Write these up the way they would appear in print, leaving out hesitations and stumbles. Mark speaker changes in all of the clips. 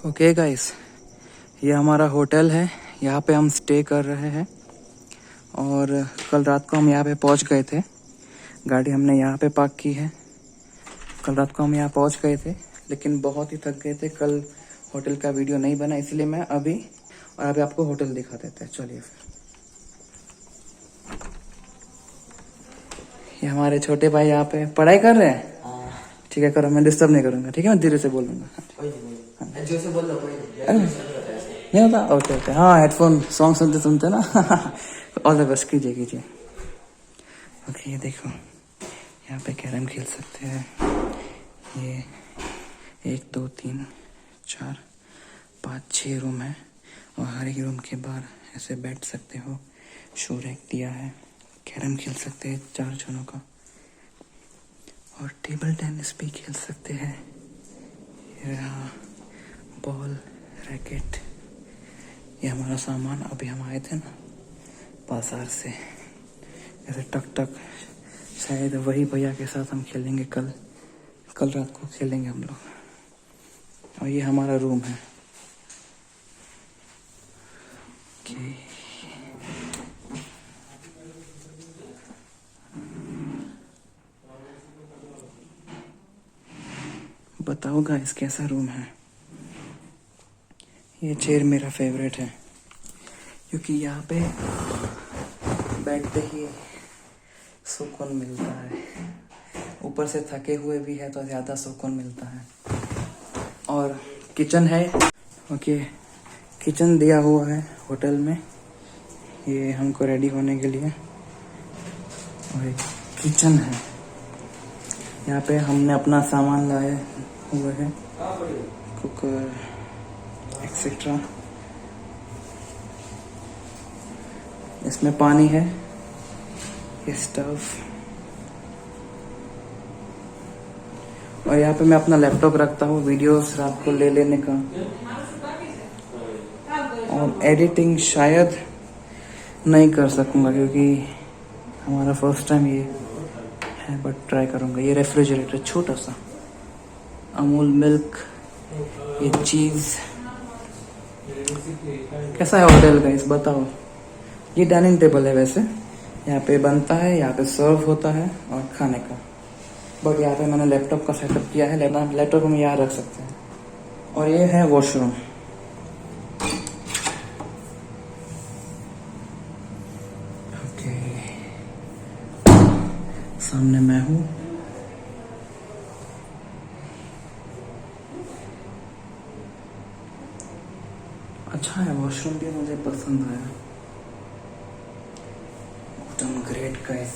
Speaker 1: Okay guys, ये हमारा hotel है। यहाँ पे हम स्टे कर रहे हैं और कल रात को हम यहाँ पे पहुँच गए थे। गाड़ी हमने यहाँ पे पार्क की है। कल रात को हम यहाँ पहुँच गए थे, लेकिन बहुत ही थक गए थे। कल होटल का वीडियो नहीं बना, इसलिए मैं अभी आपको होटल दिखा देते हैं। चलिए फिर। ये हमारे छोटे भाई यहाँ पे पढ़ाई कर रहे हैं। ठीक है, करो, मैं डिस्टर्ब नहीं करूँगा। ठीक है, मैं धीरे से बोलूँगा। नहीं होता? Okay okay. हाँ, हेडफोन सॉन्ग सुनते सुनते ना। ऑल द बेस्ट, कीजिए। ओके, ये देखो, यहाँ पे कैरम खेल सकते हैं। ये 1 2 3 4 5 6 रूम है और हर एक रूम के बाहर ऐसे बैठ सकते हो। शो रैक दिया है, कैरम खेल सकते हैं 4 जनों का, और टेबल टेनिस भी खेल सकते हैं। यहाँ बॉल, रैकेट, ये हमारा सामान। अभी हम आए थे ना बाजार से, ऐसे टक शायद वही भैया के साथ हम खेलेंगे कल रात को खेलेंगे हम लोग। और ये हमारा रूम है। बताओ गाइस, कैसा रूम है? ये चेयर मेरा फेवरेट है, क्योंकि यहाँ पे बैठते ही सुकून मिलता है। ऊपर से थके हुए भी है तो ज़्यादा सुकून मिलता है। और किचन है। ओके, किचन दिया हुआ है होटल में, ये हमको रेडी होने के लिए। और एक किचन है, यहाँ पे हमने अपना सामान लाए हुए हैं, कुकर एक्सेट्रा। इसमें पानी है, ये स्टव, और यहाँ पे मैं अपना लैपटॉप रखता हूँ वीडियोस रात को ले लेने का। और एडिटिंग शायद नहीं कर सकूँगा क्योंकि हमारा फर्स्ट टाइम ये है, बट ट्राई करूँगा। ये रेफ्रिजरेटर छोटा सा, अमूल मिल्क, ये चीज़। कैसा है होटल गाइस, बताओ। ये डाइनिंग टेबल है वैसे, यहाँ पे बनता है, यहाँ पे सर्व होता है और खाने का। बट यहाँ पे मैंने लैपटॉप का सेटअप किया है, लैपटॉप हम यहाँ रख सकते हैं। और ये है वॉशरूम। ओके, सामने मैं हूँ। अच्छा है, वॉशरूम भी मुझे पसंद आया। ग्रेट गाइस,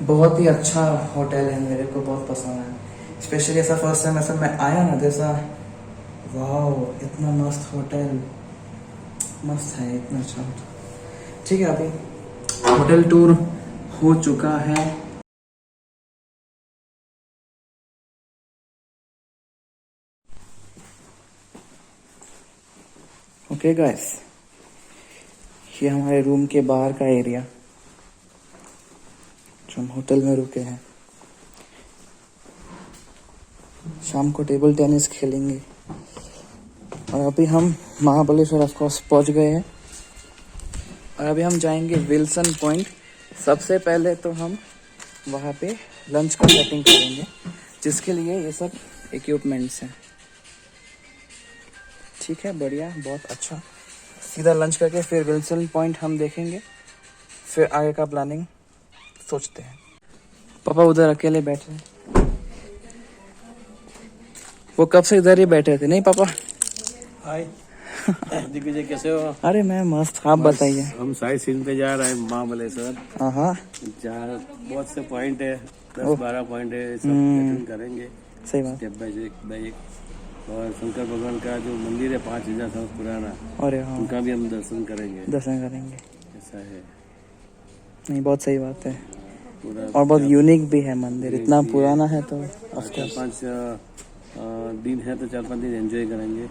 Speaker 1: बहुत ही अच्छा होटल है, मेरे को बहुत पसंद है। स्पेशली ऐसा फर्स्ट टाइम ऐसा मैं आया ना, जैसा वाह, इतना मस्त होटल, मस्त है, इतना अच्छा। ठीक है, अभी होटल टूर हो चुका है। ओके गाइस, ये हमारे रूम के बाहर का एरिया जो हम होटल में रुके हैं। शाम को टेबल टेनिस खेलेंगे। और अभी हम महाबलेश्वर ऑफ कोर्स पहुंच गए हैं और अभी हम जाएंगे विल्सन पॉइंट। सबसे पहले तो हम वहाँ पे लंच का सेटिंग करेंगे, जिसके लिए ये सब इक्विपमेंट्स हैं। ठीक है, बढ़िया, बहुत अच्छा। सीधा लंच करके फिर विल्सन पॉइंट हम देखेंगे, फिर आगे का प्लानिंग सोचते हैं। पापा उधर अकेले बैठे हैं, वो कब से इधर ही बैठे थे। नहीं पापा,
Speaker 2: हाय दिग्विजय, कैसे हो?
Speaker 1: अरे मैं मस्त, आप बताइए।
Speaker 2: हम साइड सीन पे जा रहे हैं महाबलेश्वर।
Speaker 1: हाँ,
Speaker 2: जहाँ बहुत से पॉइंट है, 10-12 पॉइंट है, सब अटेंड करेंगे
Speaker 1: सही बात।
Speaker 2: स्टेप बाय एक। और शंकर भगवान का जो मंदिर है 5000 साल पुराना,
Speaker 1: अरे हाँ,
Speaker 2: उनका भी हम दर्शन करेंगे।
Speaker 1: ऐसा
Speaker 2: है,
Speaker 1: नहीं, बहुत सही बात है।
Speaker 2: पूरा
Speaker 1: और बहुत यूनिक भी है मंदिर, इतना पुराना है तो।
Speaker 2: 4-5 दिन है तो 4-5 दिन एंजॉय करेंगे।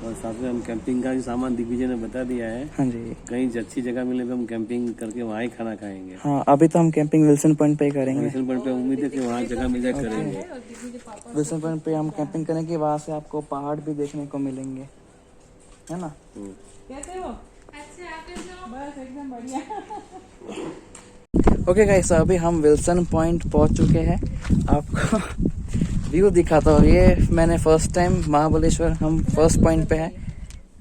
Speaker 2: और साथ में हम कैंपिंग का भी सामान दिग्विजय ने बता दिया है।
Speaker 1: हाँ जी।
Speaker 2: कहीं अच्छी जगह मिले तो हम कैंपिंग करके वहाँ ही खाना खाएंगे।
Speaker 1: हाँ, अभी तो हम कैंपिंग विल्सन पॉइंट पे ही करेंगे।
Speaker 2: विल्सन पॉइंट पे उम्मीद है कि वहाँ जगह मिल जाए करेंगे।
Speaker 1: विल्सन पॉइंट पे हम कैंपिंग करेंगे, वहाँ से आपको पहाड़ भी देखने को मिलेंगे, है ना?
Speaker 3: कैसे हो? बस एकदम बढ़िया।
Speaker 1: ओके गाइस, अभी हम विल्सन पॉइंट पहुंच चुके हैं। आपको व्यू दिखाता हूँ। ये मैंने फर्स्ट टाइम महाबलेश्वर, हम फर्स्ट पॉइंट पे हैं,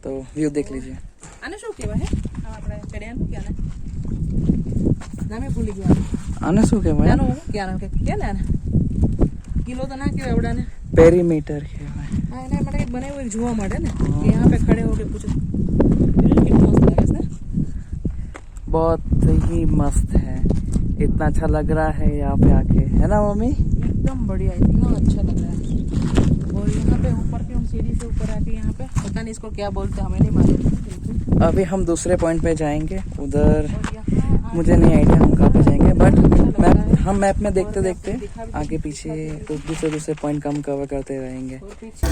Speaker 1: तो व्यू देख लीजिए।
Speaker 3: આને શું કહેવાય? આપણે ચડિયાનું કે આને નામે ભૂલી ગયો.
Speaker 1: આને શું કહેવાય?
Speaker 3: નાનો કે આને કે ને આને કિલો તો ના કહેવાય એવડાને.
Speaker 1: पेरीमीटर કહેવાય.
Speaker 3: હા, એના માટે કંઈક બનાવ્યું હોય જોવા માટે ને કે यहाँ पे खड़े होके पूछो कितना मस्त लगा इसने.
Speaker 1: बहुत ही मस्त है, इतना अच्छा लग रहा है यहाँ पे आके, है ना मम्मी?
Speaker 3: एकदम बढ़िया, इतना अच्छा लग रहा है. और यहाँ पे ऊपर की हम सीढ़ी से ऊपर आके यहाँ पे पता नहीं इसको क्या बोलते हैं, हमें नहीं मालूम.
Speaker 1: अभी हम दूसरे पॉइंट पे जाएंगे, उधर
Speaker 3: और यहाँ
Speaker 1: मुझे नहीं आइडिया हम कहाँ पे जाएंगे, बट हम मैप में देखते देखते आगे पीछे दूसरे पॉइंट का हम कवर करते रहेंगे।
Speaker 3: और पीछे